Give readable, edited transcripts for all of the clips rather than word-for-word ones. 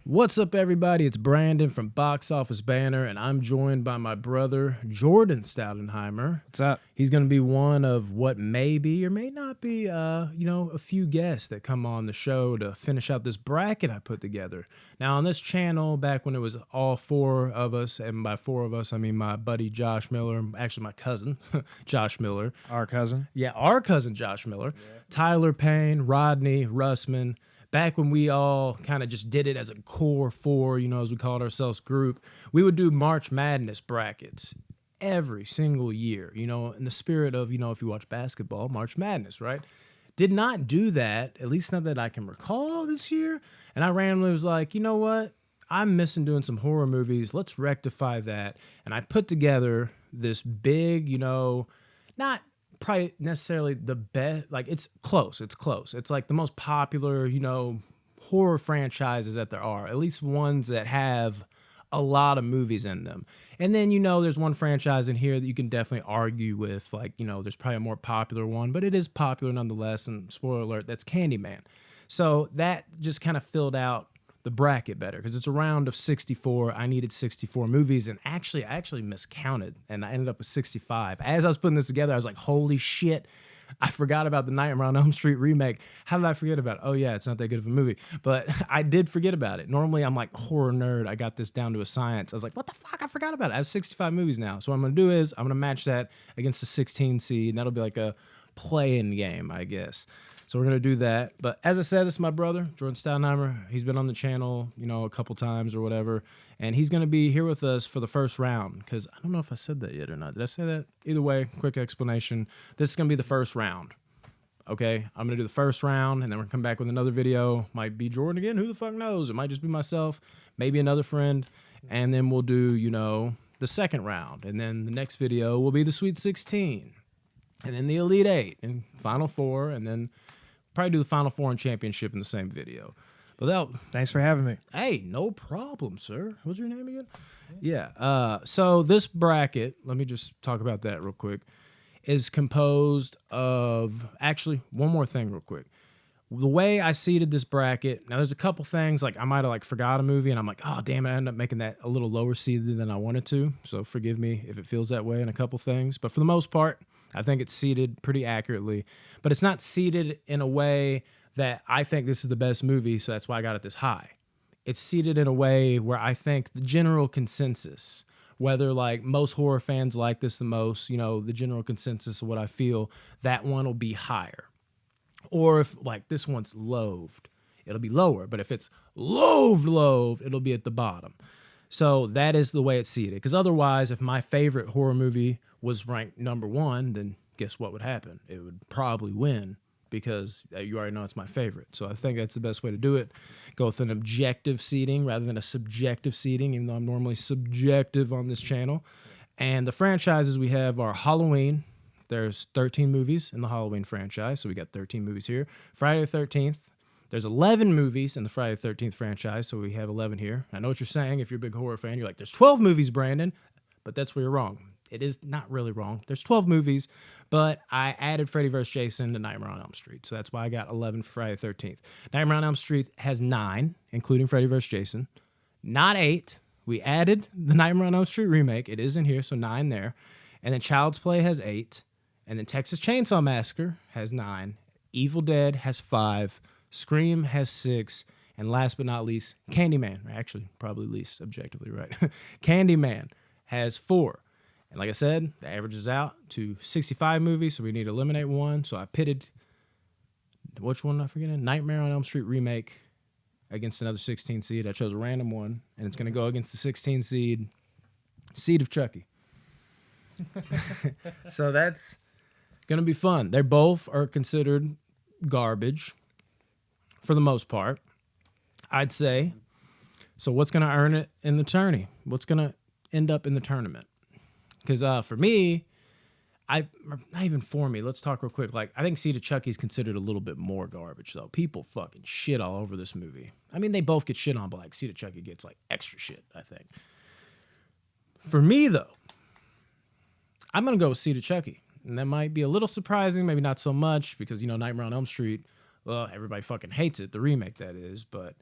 What's up, everybody? It's Brandon from Box Office Banner, and I'm joined by my brother, Jordan Stoudenheimer. What's up? He's going to be one of what may be or may not be, a few guests that come on the show to finish out this bracket I put together. Now, on this channel, back when it was all four of us, and by four of us, I mean my buddy Josh Miller, actually my cousin, Josh Miller. Our cousin? Yeah, our cousin Josh Miller, Tyler Payne, Rodney, Russman. Back when we all kind of just did it as a core four, as we called ourselves group, we would do March Madness brackets every single year, in the spirit of, if you watch basketball, March Madness, right? Did not do that, at least not that I can recall this year. And I randomly was like, you know what? I'm missing doing some horror movies. Let's rectify that. And I put together this big, not probably necessarily the best, like it's close. It's like the most popular, horror franchises that there are, at least ones that have a lot of movies in them. And then, there's one franchise in here that you can definitely argue with, like, there's probably a more popular one, but it is popular nonetheless. And spoiler alert, that's Candyman. So that just kind of filled out the bracket better because it's a round of 64. I needed 64 movies, and I actually miscounted, and I ended up with 65. As I was putting this together, I was like, holy shit, I forgot about the Nightmare on Elm Street remake. How did I forget about it? Oh yeah, it's not that good of a movie, but I did forget about it. Normally I'm like horror nerd. I got this down to a science. I was like, what the fuck? I forgot about it. I have 65 movies now. So what I'm going to do is I'm going to match that against the 16 seed, and that'll be like a play-in game, I guess. So we're going to do that. But as I said, this is my brother, Jordan Stoudenheimer. He's been on the channel, a couple times or whatever. And he's going to be here with us for the first round. Because I don't know if I said that yet or not. Did I say that? Either way, quick explanation. This is going to be the first round. Okay? I'm going to do the first round, and then we're going to come back with another video. Might be Jordan again. Who the fuck knows? It might just be myself. Maybe another friend. And then we'll do, the second round. And then the next video will be the Sweet 16. And then the Elite 8 and Final Four. And then probably do the Final Four and Championship in the same video. But Thanks for having me. hey, no problem, sir. What's your name again? Yeah. So this bracket, let me just talk about that real quick, is composed of, actually, one more thing real quick. The way I seeded this bracket, now there's a couple things, like I might have forgot a movie, and I'm like, oh, damn it, I ended up making that a little lower seeded than I wanted to. So forgive me if it feels that way in a couple things. But for the most part, I think it's seated pretty accurately, but it's not seated in a way that I think this is the best movie, so that's why I got it this high. It's seated in a way where I think the general consensus, whether most horror fans like this the most, the general consensus of what I feel, that one will be higher. Or if this one's loathed, it'll be lower. But if it's loathed, it'll be at the bottom. So that is the way it's seated. Because otherwise, if my favorite horror movie was ranked number one, then guess what would happen? It would probably win because you already know it's my favorite. So I think that's the best way to do it. Go with an objective seating rather than a subjective seating, even though I'm normally subjective on this channel. And the franchises we have are Halloween. There's 13 movies in the Halloween franchise, so we got 13 movies here. Friday the 13th. There's 11 movies in the Friday the 13th franchise, so we have 11 here. I know what you're saying. If you're a big horror fan, you're like, there's 12 movies, Brandon. But that's where you're wrong. It is not really wrong. There's 12 movies, but I added Freddy vs. Jason to Nightmare on Elm Street, so that's why I got 11 for Friday the 13th. Nightmare on Elm Street has 9, including Freddy vs. Jason. Not 8. We added the Nightmare on Elm Street remake. It is in here, so 9 there. And then Child's Play has 8. And then Texas Chainsaw Massacre has 9. Evil Dead has 5. Scream has 6, and last but not least, Candyman, actually probably least objectively, right? Candyman has 4. And like I said, the averages out to 65 movies, so we need to eliminate one. So I pitted, which one am I forgetting? Nightmare on Elm Street remake against another 16 seed. I chose a random one, and it's going to go against the 16 seed, Seed of Chucky. So that's going to be fun. They both are considered garbage. For the most part, I'd say. So what's going to earn it in the tourney? What's going to end up in the tournament? Because for me, not even for me, let's talk real quick. I think Seed of Chucky is considered a little bit more garbage, though. People fucking shit all over this movie. I mean, they both get shit on, but Seed of Chucky gets extra shit, I think. For me, though, I'm going to go with Seed of Chucky. And that might be a little surprising, maybe not so much, because, Nightmare on Elm Street, well, everybody fucking hates it, the remake that is, but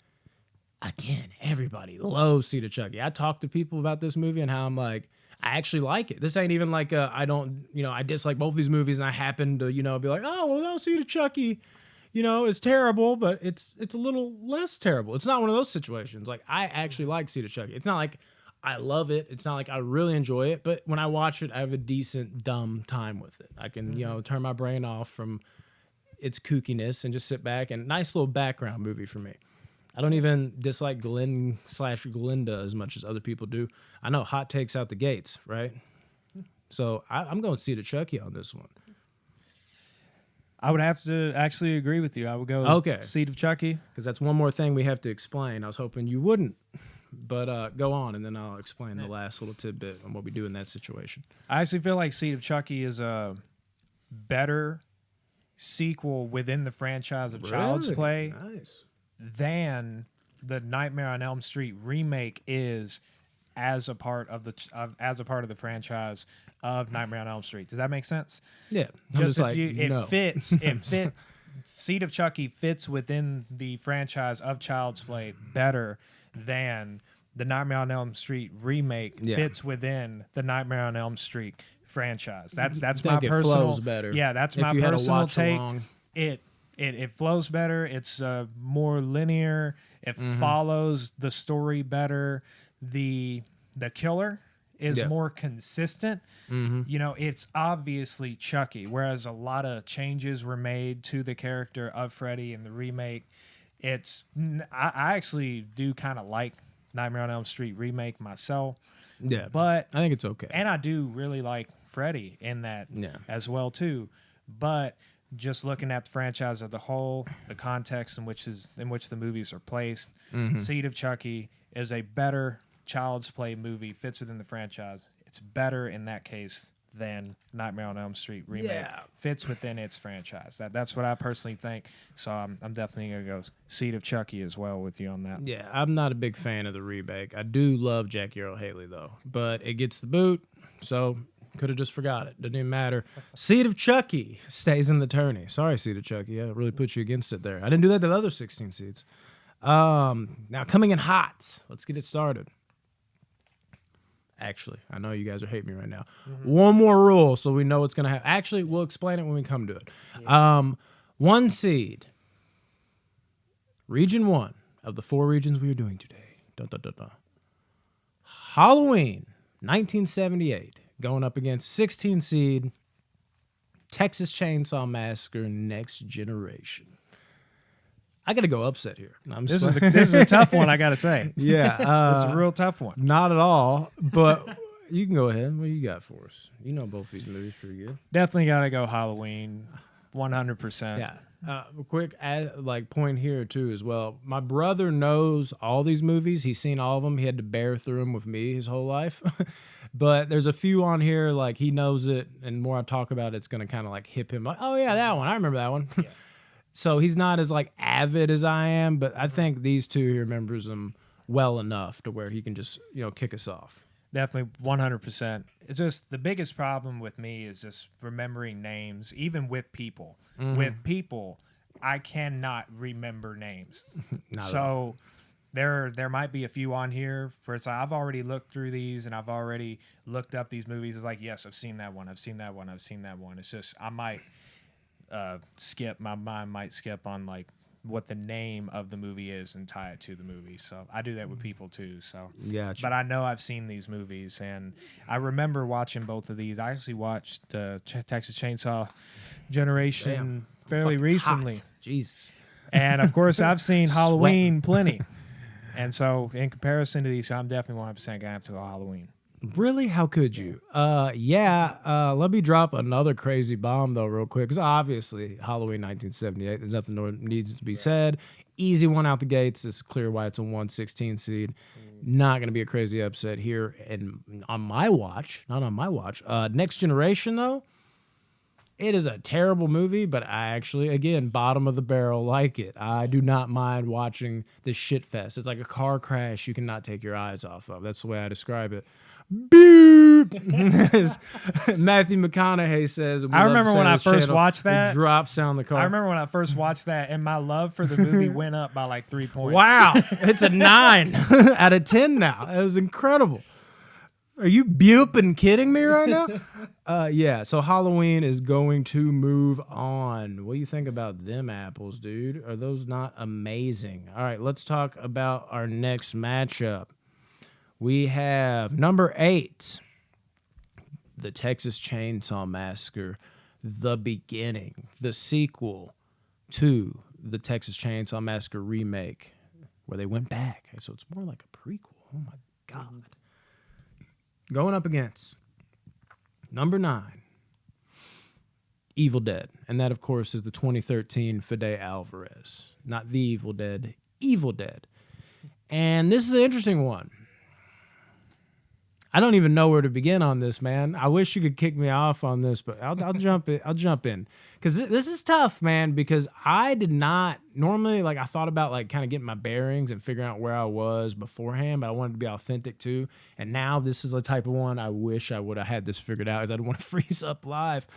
again, everybody loves Seed of Chucky. I talk to people about this movie and how I'm like, I actually like it. This ain't even like I don't, I dislike both these movies and I happen to, be like, oh, well, no, Seed of Chucky, is terrible, but it's a little less terrible. It's not one of those situations. Like, I actually like Seed of Chucky. It's not like I love it. It's not like I really enjoy it, but when I watch it, I have a decent, dumb time with it. I can, turn my brain off from its kookiness and just sit back, and nice little background movie for me. I don't even dislike Glenn/Glinda as much as other people do. I know, hot takes out the gates, right? So I'm going to Seed of Chucky on this one. I would have to actually agree with you. I would go Seed of Chucky. Because that's one more thing we have to explain. I was hoping you wouldn't. But go on, and then I'll explain the last little tidbit on what we do in that situation. I actually feel like Seed of Chucky is a better sequel within the franchise of Child's Play than the Nightmare on Elm Street remake is as a part of the franchise of Nightmare on Elm Street. Does that make sense? Yeah. It fits. It fits. Seed of Chucky fits within the franchise of Child's Play better than the Nightmare on Elm Street remake fits within the Nightmare on Elm Street franchise. That's my personal. Flows better. Yeah, that's my personal take. It flows better. It's more linear. It follows the story better. The killer is more consistent. It's obviously Chucky, whereas a lot of changes were made to the character of Freddy in the remake. I actually do kind of like Nightmare on Elm Street remake myself. Yeah, but I think it's okay. And I do really like Freddy in that as well too. But just looking at the franchise as a whole, the context in which the movies are placed, Seed of Chucky is a better Child's Play movie, fits within the franchise. It's better in that case than Nightmare on Elm Street remake fits within its franchise. That's what I personally think. So I'm definitely gonna go Seed of Chucky as well with you on that. Yeah, I'm not a big fan of the remake. I do love Jackie Earle Haley though, but it gets the boot, so could have just forgot it. Didn't even matter. Seed of Chucky stays in the tourney. Sorry, Seed of Chucky. I really put you against it there. I didn't do that to the other 16 seeds. Now coming in hot. Let's get it started. Actually, I know you guys are hating me right now. One more rule so we know what's going to happen. Actually, we'll explain it when we come to it. Yeah. 1 seed. Region 1 of the 4 regions we are doing today. Dun, dun, dun, dun. Halloween, 1978. Going up against 16 seed. Texas Chainsaw Massacre Next Generation. I got to go upset here. This is a tough one, I got to say. Yeah. It's a real tough one. Not at all, but you can go ahead. What do you got for us? You know both these movies pretty good. Definitely got to go Halloween, 100%. Yeah. Quick point here, too, as well. My brother knows all these movies. He's seen all of them. He had to bear through them with me his whole life. But there's a few on here, like, he knows it, and the more I talk about it, it's going to kind of, like, hip him. Like, oh, yeah, that one. I remember that one. Yeah. So he's not as like avid as I am, but I think these two he remembers them well enough to where he can just kick us off. Definitely 100%. It's just the biggest problem with me is just remembering names, even with people. With people, I cannot remember names. So there might be a few on here where it's like, I've already looked through these and I've already looked up these movies. It's like, yes, I've seen that one. I've seen that one. I've seen that one. It's just I might. My mind might skip on like what the name of the movie is and tie it to the movie. So I do that with people too. So but I know I've seen these movies and I remember watching both of these. I actually watched Texas Chainsaw Generation fairly recently. Hot. Jesus. And of course I've seen Halloween plenty. And so in comparison to these, I'm definitely 100% gonna have to go Halloween. Really? How could you? Let me drop another crazy bomb, though, real quick. Because obviously, Halloween 1978, there's nothing more needs to be said. Easy one out the gates. It's clear why it's a 116 seed. Not going to be a crazy upset here. And on my watch, not on my watch. Next Generation, though, It is a terrible movie, but I actually, again, bottom of the barrel like it. I do not mind watching this shit fest. It's like a car crash you cannot take your eyes off of. That's the way I describe it. Boop! As Matthew McConaughey says. I remember when I first watched that. It drops down the car. I remember when I first watched that, and my love for the movie went up by like 3 points. Wow. It's a 9 out of 10 now. It was incredible. Are you buping kidding me right now? Yeah, so Halloween is going to move on. What do you think about them apples, dude? Are those not amazing? All right, let's talk about our next matchup. We have number 8, the Texas Chainsaw Massacre, The Beginning, the sequel to the Texas Chainsaw Massacre remake, where they went back. So it's more like a prequel. Oh, my God. Going up against number 9, Evil Dead. And that, of course, is the 2013 Fede Alvarez. Not The Evil Dead, Evil Dead. And this is an interesting one. I don't even know where to begin on this, man. I wish you could kick me off on this, but I'll jump in. I'll jump in because this is tough, man. Because I did not normally like I thought about like kind of getting my bearings and figuring out where I was beforehand, but I wanted to be authentic too. And now this is the type of one I wish I would have had this figured out, because I don't want to freeze up live.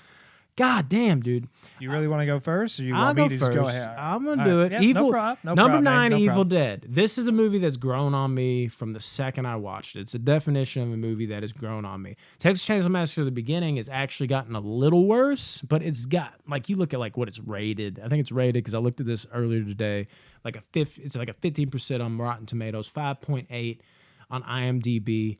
God damn, dude. You really want to go first, or you I'll want me go to first. just go ahead? I'm gonna do it. Yeah, Evil. no problem. No number problem, 9, man. No Evil problem. Dead. This is a movie that's grown on me from the second I watched it. It's a definition of a movie that has grown on me. Texas Chainsaw Massacre: The Beginning has actually gotten a little worse, but it's got like you look at like what it's rated. I think it's rated because I looked at this earlier today. It's like a 15% on Rotten Tomatoes, 5.8 on IMDb,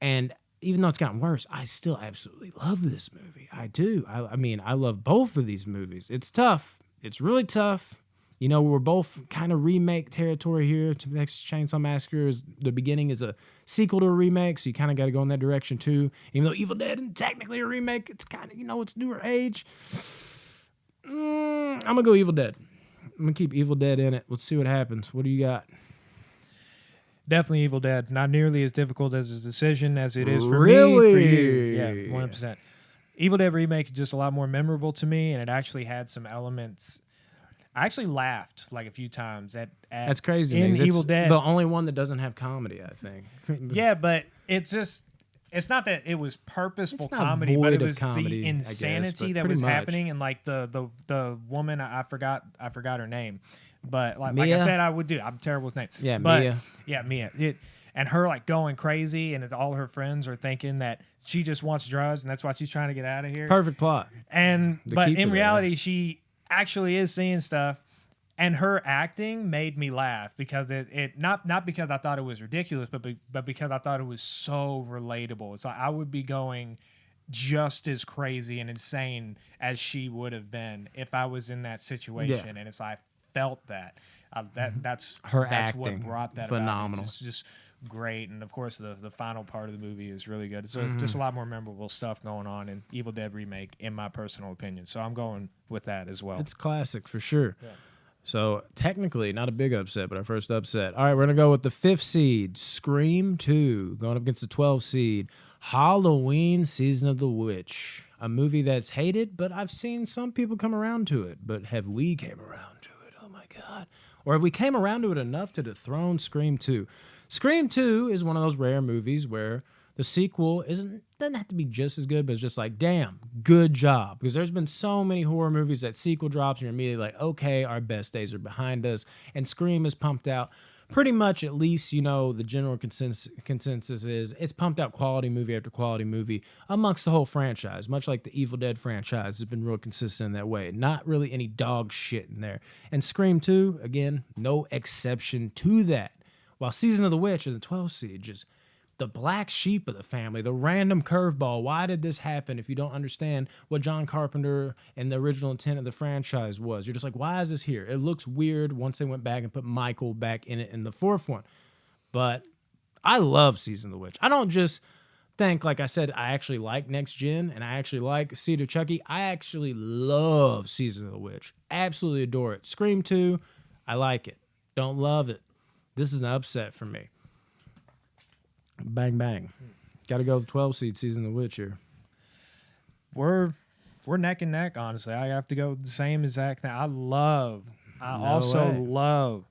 and even though it's gotten worse, I still absolutely love this movie. I do. I mean, I love both of these movies. It's tough. It's really tough. You know, we're both kind of remake territory here. Texas Chainsaw Massacre The Beginning is a sequel to a remake, so you kind of got to go in that direction too. Even though Evil Dead isn't technically a remake, it's kind of, it's newer age. I'm going to go Evil Dead. I'm going to keep Evil Dead in it. Let's see what happens. What do you got? Definitely Evil Dead. Not nearly as difficult as a decision as it is for Really? me, for you. Yeah, 100%. Evil Dead Remake is just a lot more memorable to me, and it actually had some elements. I actually laughed like a few times at That's crazy. in It's Evil Dead. the only one that doesn't have comedy, I think. Yeah, but it's not that it was purposeful It's not comedy, but void it of was comedy, the I guess, insanity but that pretty was much. happening, and like the woman I forgot her name, but like Mia? I said, I'm terrible with names. Yeah, but, Mia. Yeah, Mia. And her like going crazy, and all her friends are thinking that she just wants drugs, and that's why she's trying to get out of here. Perfect plot. But keeper in there. reality, she actually is seeing stuff. And her acting made me laugh because it not because I thought it was ridiculous, but because I thought it was so relatable. It's like I would be going just as crazy and insane as she would have been if I was in that situation. Yeah. And it's I felt that. That's Her that's acting, what brought that phenomenal. about. It's just great. And of course the final part of the movie is really good. So just a lot more memorable stuff going on in Evil Dead Remake, in my personal opinion. So I'm going with that as well. It's classic for sure. Yeah. So technically, not a big upset, but our first upset. All right, we're going to go with the 5th seed, Scream 2, going up against the 12th seed, Halloween Season of the Witch, a movie that's hated, but I've seen some people come around to it. But have we came around to it? Oh, my God. Or have we came around to it enough to dethrone Scream 2? Scream 2 is one of those rare movies where the sequel doesn't have to be just as good, but it's just like, damn, good job. Because there's been so many horror movies that sequel drops and you're immediately like, okay, our best days are behind us. And Scream is pumped out pretty much, at least, the general consensus is it's pumped out quality movie after quality movie amongst the whole franchise, much like the Evil Dead franchise has been real consistent in that way. Not really any dog shit in there. And Scream 2, again, no exception to that. While Season of the Witch in the 12th seed, just the black sheep of the family, the random curveball. Why did this happen if you don't understand what John Carpenter and the original intent of the franchise was? You're just like, why is this here? It looks weird once they went back and put Michael back in it in the 4th one. But I love Season of the Witch. I don't just think, like I said, I actually like Next Gen and I actually like Seed of Chucky. I actually love Season of the Witch. Absolutely adore it. Scream 2, I like it. Don't love it. This is an upset for me. Bang, bang. Got to go with 12 seed Season of the Witch here. We're we're neck and neck. Honestly, I have to go with the same exact thing. I No also way. love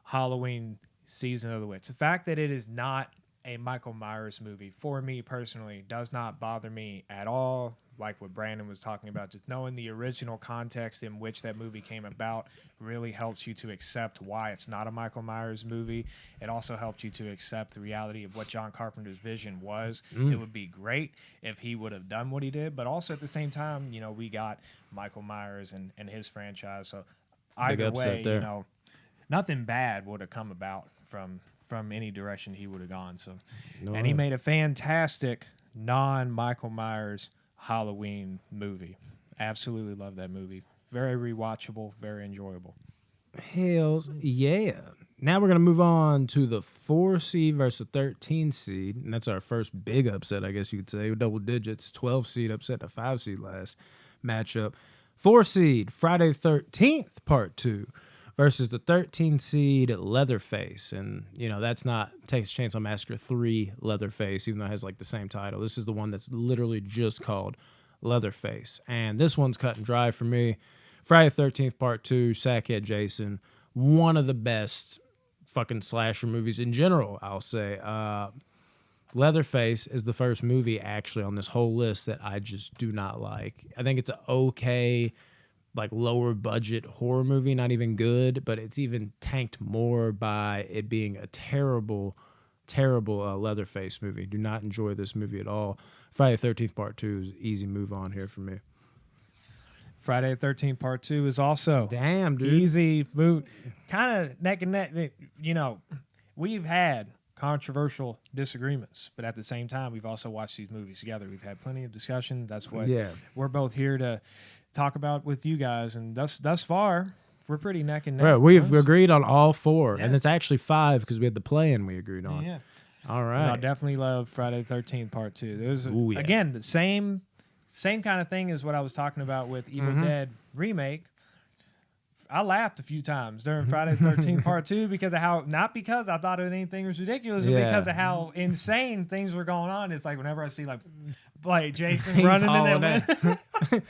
Halloween Season of the Witch. The fact that it is not a Michael Myers movie, for me personally, does not bother me at all. Like what Brandon was talking about, just knowing the original context in which that movie came about really helps you to accept why it's not a Michael Myers movie. It also helps you to accept the reality of what John Carpenter's vision was. It would be great if he would have done what he did, but also at the same time, we got Michael Myers and his franchise. So Big either upset way, there. nothing bad would have come about from any direction he would have gone. So, No and he way. made a fantastic non-Michael Myers Halloween movie. Absolutely love that movie. Very rewatchable, very enjoyable. Hells yeah. Now we're going to move on to the 4 seed versus 13 seed. And that's our first big upset, I guess you could say. Double digits, 12 seed upset, a 5 seed last matchup. 4 seed, Friday 13th, part 2, versus the 13 seed Leatherface. And, that's not Texas Chainsaw Massacre 3 Leatherface, even though it has like the same title. This is the one that's literally just called Leatherface. And this one's cut and dry for me. Friday 13th, part 2, Sackhead Jason. One of the best fucking slasher movies in general, I'll say. Leatherface is the first movie actually on this whole list that I just do not like. I think it's an okay, like lower budget horror movie, not even good, but it's even tanked more by it being a terrible, terrible Leatherface movie. Do not enjoy this movie at all. Friday the 13th Part 2 is easy move on here for me. Friday the 13th Part 2 is also Damn, dude. easy move. Kind of neck and neck. We've had controversial disagreements, but at the same time, we've also watched these movies together. We've had plenty of discussion. That's what we're both here to talk about with you guys. And thus far, we're pretty neck and neck. Right, we've agreed on all 4, Yeah. and it's actually 5 because we had the play-in we agreed on. Yeah. All And I right. definitely love Friday the 13th Part 2. There's, Ooh, yeah. again, the same kind of thing as what I was talking about with Evil Dead Remake. I laughed a few times during Friday the 13th Part 2 because of how, not because I thought anything was ridiculous, but Yeah. because of how insane things were going on. It's like whenever I see like Jason He's running in hauling that it.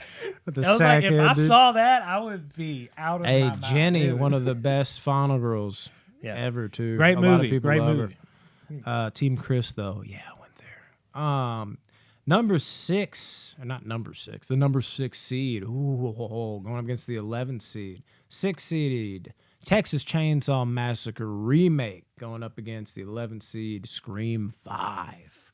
With the I was like, if sackhead, I dude. saw that, I would be out of Hey, my mind. Jenny, It was- one of the best final girls Yeah. ever, too. Great A lot of movie. people Great love movie. her. Team Chris, though, yeah, I went there. Number 6, or not number 6, the number 6 seed. Ooh, going up against the 11th seed. 6 seed, Texas Chainsaw Massacre remake, going up against the 11th seed, Scream 5.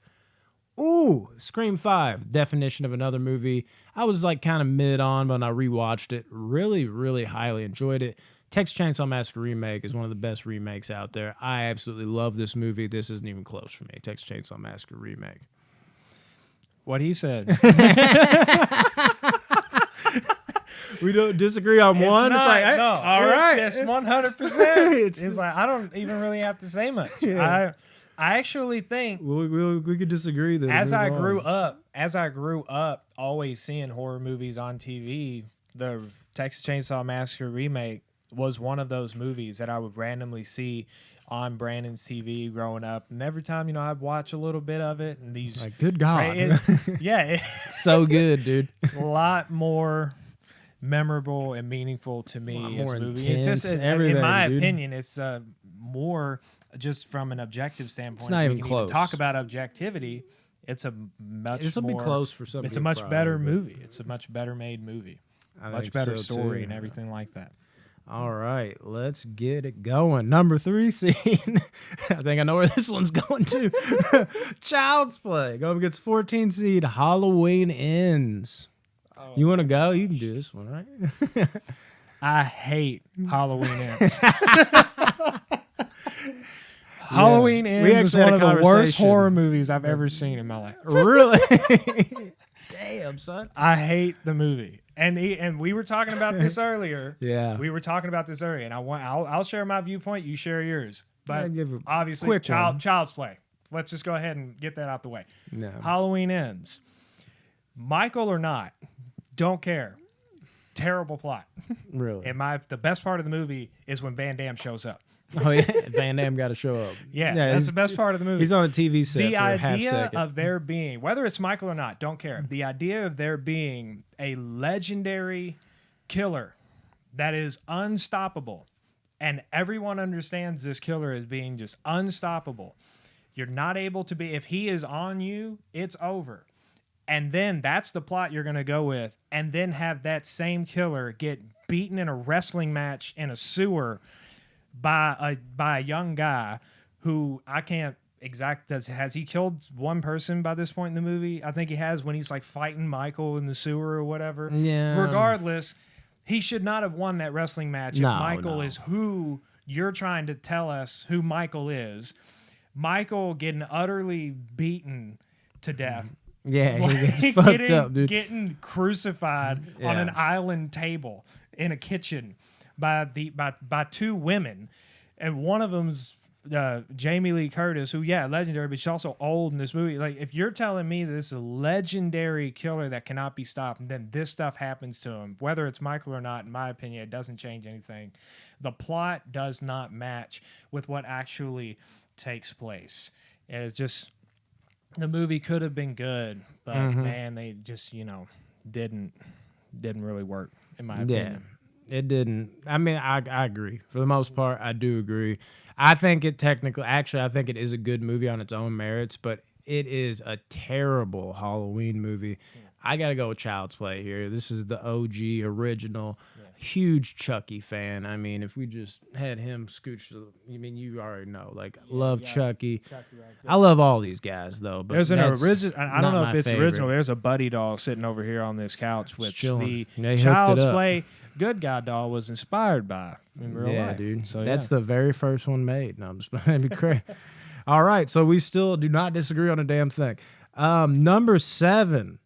Ooh, Scream 5, definition of another movie. I was like kind of mid on, but when I rewatched it, really, really highly enjoyed it. Texas Chainsaw Massacre remake is one of the best remakes out there. I absolutely love this movie. This isn't even close for me. Texas Chainsaw Massacre remake. What he said. We don't disagree on one. Not, it's like, hey, no, all it's right. just 100%. It's- it's like I don't even really have to say much. Yeah. I actually think we could disagree then. as Move I on. grew up, always seeing horror movies on TV, the Texas Chainsaw Massacre remake was one of those movies that I would randomly see on Brandon's TV growing up, and every time I'd watch a little bit of it, and these Like, good God. it's So good, dude. a lot more memorable and meaningful to me lot as more a movie. It's just, intense, in everything, my dude. opinion, it's more just from an objective standpoint. It's not If even we can close. talk about objectivity. It's a much This will be more- close for some It's a people, much probably, better but movie. It's a much better made movie. I Much think better so, story too. and everything like that. All right, let's get it going. Number 3 seed. I think I know where this one's going to. Child's Play. Going against 14 seed. Halloween Ends. You want to go? You can do this one, right? I hate Halloween Ends. Halloween We Ends is actually had one a of the worst conversation. horror movies I've ever seen in my life. Really? Damn, son. I hate the movie. And we were talking about this earlier. Yeah. We were talking about this earlier, and I'll share my viewpoint. You share yours. Yeah, But give a obviously, quick one. Child's Play. Let's just go ahead and get that out the way. No. Halloween Ends. Michael or not, don't care. Terrible plot. Really? The best part of the movie is when Van Damme shows up. Oh yeah, Van Damme got to show up. Yeah, that's he's- the best part of the movie. He's on a TV set The for a half idea second. of there being, whether it's Michael or not, don't care. The idea of there being a legendary killer that is unstoppable, and everyone understands this killer as being just unstoppable. You're not able to be, if he is on you, it's over. And then that's the plot you're going to go with, and then have that same killer get beaten in a wrestling match in a sewer by a young guy who I can't has he killed one person by this point in the movie? I think he has, when he's like fighting Michael in the sewer or whatever. Yeah. Regardless, he should not have won that wrestling match No, if Michael no. is who you're trying to tell us who Michael is. Michael getting utterly beaten to death. Yeah, he gets Like, fucked up, dude. Getting crucified on Yeah. an island table in a kitchen by two women, and one of them's Jamie Lee Curtis, who legendary, but she's also old in this movie. Like, if you're telling me this is a legendary killer that cannot be stopped, and then this stuff happens to him, whether it's Michael or not, in my opinion, it doesn't change anything. The plot does not match with what actually takes place. And it's just, the movie could have been good, but man, they just didn't really work, in my opinion. Yeah, it didn't. I mean, I agree. For the most part, I do agree. I think it I think it is a good movie on its own merits, but it is a terrible Halloween movie. I got to go with Child's Play here. This is the OG original. Huge Chucky fan. I mean, if we just had him scooch, you already know. Like, love Chucky. I love all these guys, though. But There's an that's original. I don't not know my if it's favorite. original. There's a Buddy doll sitting over here on this couch, which chilling. the They hooked it Child's up. Play Good Guy doll was inspired by in real Yeah, life. dude. So That's the very first one made. No, I'm just that'd be crazy. All right, so we still do not disagree on a damn thing. Number 7,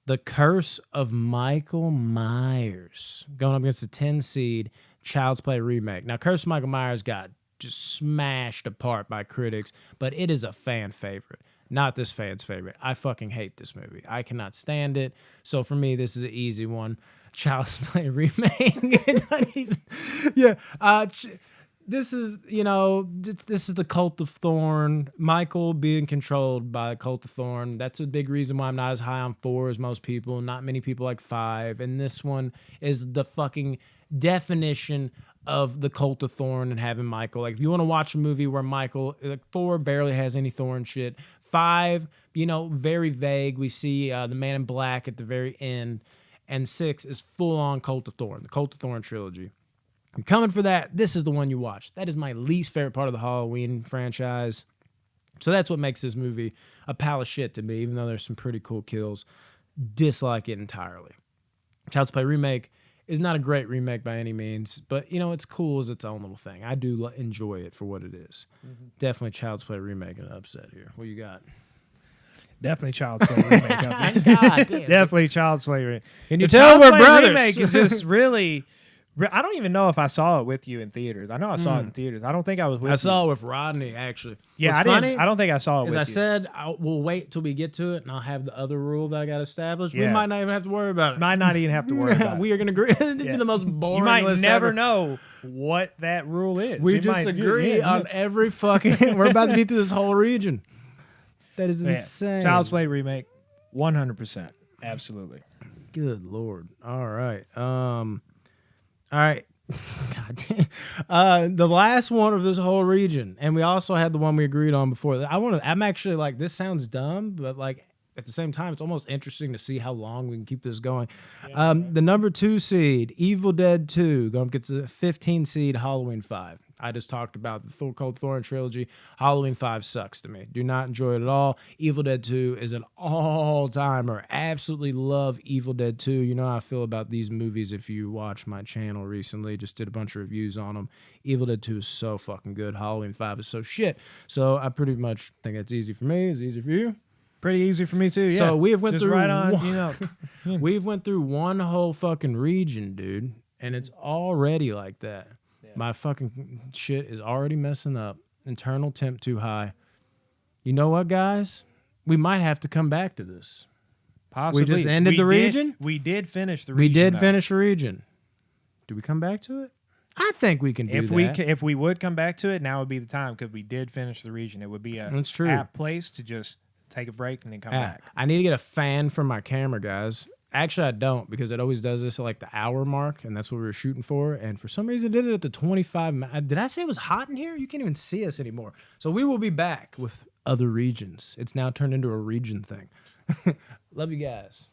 The Curse of Michael Myers, going up against the 10 seed Child's Play remake. Now, Curse of Michael Myers got just smashed apart by critics, but it is a fan favorite. Not this fan's favorite. I fucking hate this movie. I cannot stand it. So for me, this is an easy one. Child's Play remake. Not even, yeah. This is, this is the Cult of Thorn. Michael being controlled by the Cult of Thorn. That's a big reason why I'm not as high on 4 as most people. Not many people like 5. And this one is the fucking definition of the Cult of Thorn and having Michael. Like, if you want to watch a movie where Michael, like, 4 barely has any Thorn shit. 5, very vague. We see the Man in Black at the very end. And 6 is full-on Cult of Thorn, the Cult of Thorn trilogy. I'm coming for that. This is the one you watch. That is my least favorite part of the Halloween franchise. So that's what makes this movie a pile of shit to me, even though there's some pretty cool kills. Dislike it entirely. Child's Play remake is not a great remake by any means, but, it's cool as its own little thing. I do enjoy it for what it is. Definitely Child's Play remake and an upset here. What you got? definitely Child's Play remake. Of it. God damn. Definitely Child's Play remake. Can you The tell Child's we're Play brothers? remake is just really. I don't even know if I saw it with you in theaters. I know I saw it in theaters. I don't think I was with you. I saw it with Rodney, actually. Yeah, What's I funny didn't. I don't think I saw it As with I you. said, we'll wait till we get to it, and I'll have the other rule that I got established. We Yeah. might not even have to worry about it. Might not even have to worry about it. We are going to agree. This would be the most boring You might list never ever. know what that rule is. We You just might- agree yeah, on every fucking... We're about to be through this whole region. That is yeah. insane. Child's Play remake, 100%. Absolutely. Good Lord. All right. All right. God damn. The last one of this whole region, and we also had the one we agreed on before. I'm actually like, this sounds dumb, but like at the same time, it's almost interesting to see how long we can keep this going. The number 2 seed, Evil Dead 2, going to get to the 15 seed, Halloween 5. I just talked about the Cold Thorn trilogy. Halloween 5 sucks to me. Do not enjoy it at all. Evil Dead 2 is an all-timer. Absolutely love Evil Dead 2. You know how I feel about these movies if you watch my channel recently. Just did a bunch of reviews on them. Evil Dead 2 is so fucking good. Halloween 5 is so shit. So I pretty much think it's easy for me. It's easy for you. Pretty easy for me too. Yeah. So we have went Just through right on. one- We've went through one whole fucking region, dude, and it's already like that. My fucking shit is already messing up. Internal temp too high. You know what, guys? We might have to come back to this. Possibly. just ended the region? We did finish the We region. did though. finish a region. Do we come back to it? I think we can do that. If we would come back to it, now would be the time because we did finish the region. It would be a That's true. apt place to just take a break and then come back. I need to get a fan for my camera, guys. Actually, I don't because it always does this at like the hour mark, and that's what we were shooting for. And for some reason, it did it at the 25. Did I say it was hot in here? You can't even see us anymore. So we will be back with other regions. It's now turned into a region thing. Love you guys.